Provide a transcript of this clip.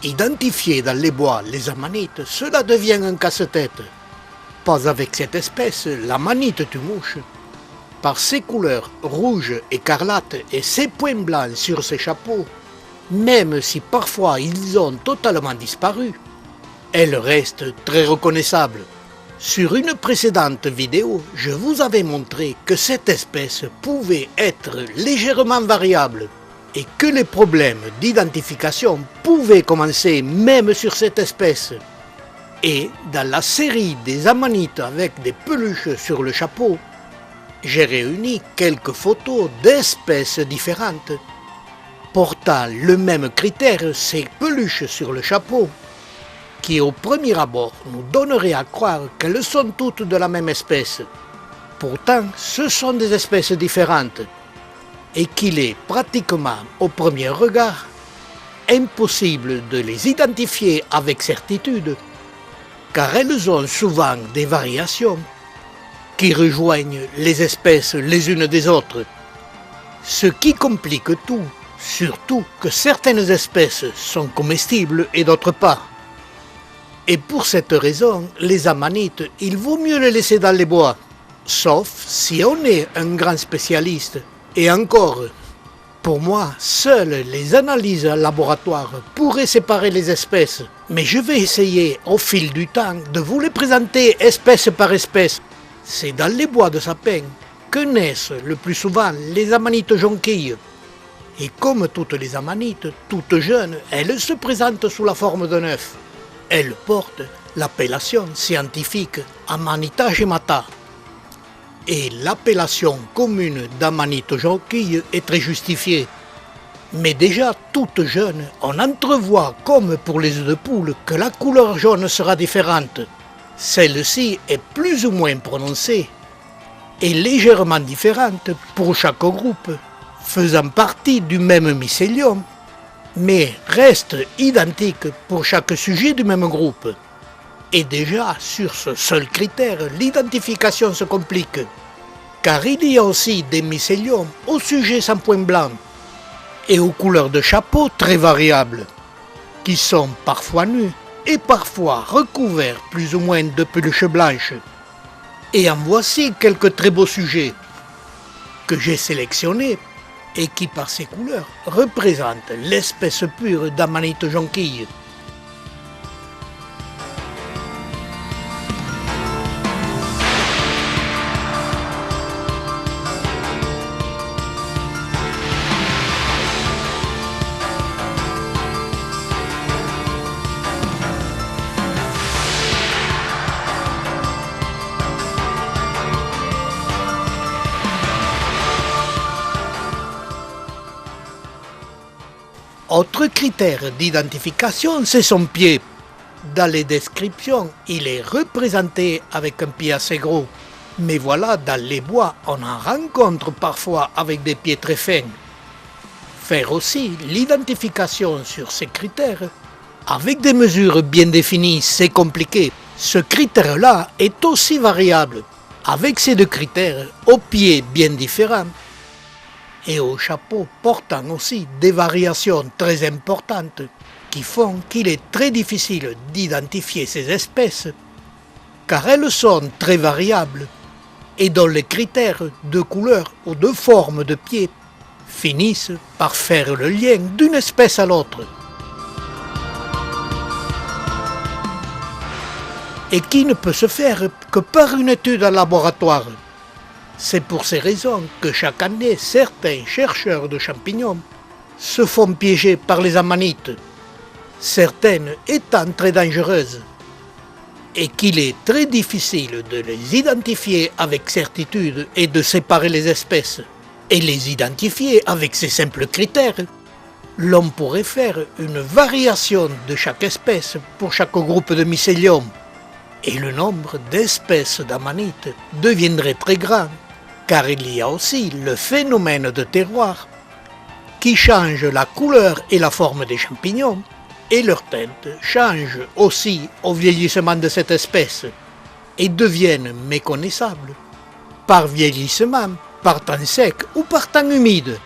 Identifier dans les bois les amanites, cela devient un casse-tête. Pas avec cette espèce, l'amanite tue-mouche. Par ses couleurs rouge, écarlate et ses points blancs sur ses chapeaux, même si parfois ils ont totalement disparu, elle reste très reconnaissable. Sur une précédente vidéo, je vous avais montré que cette espèce pouvait être légèrement variable et que les problèmes d'identification pouvaient commencer même sur cette espèce. Et dans la série des amanites avec des peluches sur le chapeau, j'ai réuni quelques photos d'espèces différentes, portant le même critère, ces peluches sur le chapeau, qui au premier abord nous donnerait à croire qu'elles sont toutes de la même espèce. Pourtant, ce sont des espèces différentes, et qu'il est pratiquement au premier regard impossible de les identifier avec certitude, car elles ont souvent des variations qui rejoignent les espèces les unes des autres, ce qui complique tout, surtout que certaines espèces sont comestibles et d'autres pas. Et pour cette raison, les amanites, il vaut mieux les laisser dans les bois, sauf si on est un grand spécialiste. Et encore, pour moi, seules les analyses en laboratoire pourraient séparer les espèces, mais je vais essayer au fil du temps de vous les présenter espèce par espèce. C'est dans les bois de sapin que naissent le plus souvent les amanites jonquilles. Et comme toutes les amanites, toutes jeunes, elles se présentent sous la forme d'un œuf. Elles portent l'appellation scientifique Amanita gemata. Et l'appellation commune d'amanite jonquille est très justifiée. Mais déjà toute jeune, on entrevoit comme pour les œufs de poule que la couleur jaune sera différente. Celle-ci est plus ou moins prononcée et légèrement différente pour chaque groupe, faisant partie du même mycélium, mais reste identique pour chaque sujet du même groupe. Et déjà, sur ce seul critère, l'identification se complique, car il y a aussi des mycéliums aux sujets sans point blanc et aux couleurs de chapeau très variables, qui sont parfois nus et parfois recouverts plus ou moins de peluches blanches. Et en voici quelques très beaux sujets que j'ai sélectionnés et qui par ses couleurs représentent l'espèce pure d'amanite jonquille. Autre critère d'identification, c'est son pied. Dans les descriptions, il est représenté avec un pied assez gros. Mais voilà, dans les bois, on en rencontre parfois avec des pieds très fins. Faire aussi l'identification sur ces critères, avec des mesures bien définies, c'est compliqué. Ce critère-là est aussi variable, avec ces deux critères, aux pieds bien différents, et au chapeau portant aussi des variations très importantes qui font qu'il est très difficile d'identifier ces espèces car elles sont très variables et dont les critères de couleur ou de forme de pied finissent par faire le lien d'une espèce à l'autre. Et qui ne peut se faire que par une étude en laboratoire. C'est pour ces raisons que chaque année, certains chercheurs de champignons se font piéger par les amanites, certaines étant très dangereuses, et qu'il est très difficile de les identifier avec certitude et de séparer les espèces. Et les identifier avec ces simples critères, l'on pourrait faire une variation de chaque espèce pour chaque groupe de mycélium, et le nombre d'espèces d'amanites deviendrait très grand. Car il y a aussi le phénomène de terroir qui change la couleur et la forme des champignons et leur teinte change aussi au vieillissement de cette espèce et deviennent méconnaissables par vieillissement, par temps sec ou par temps humide.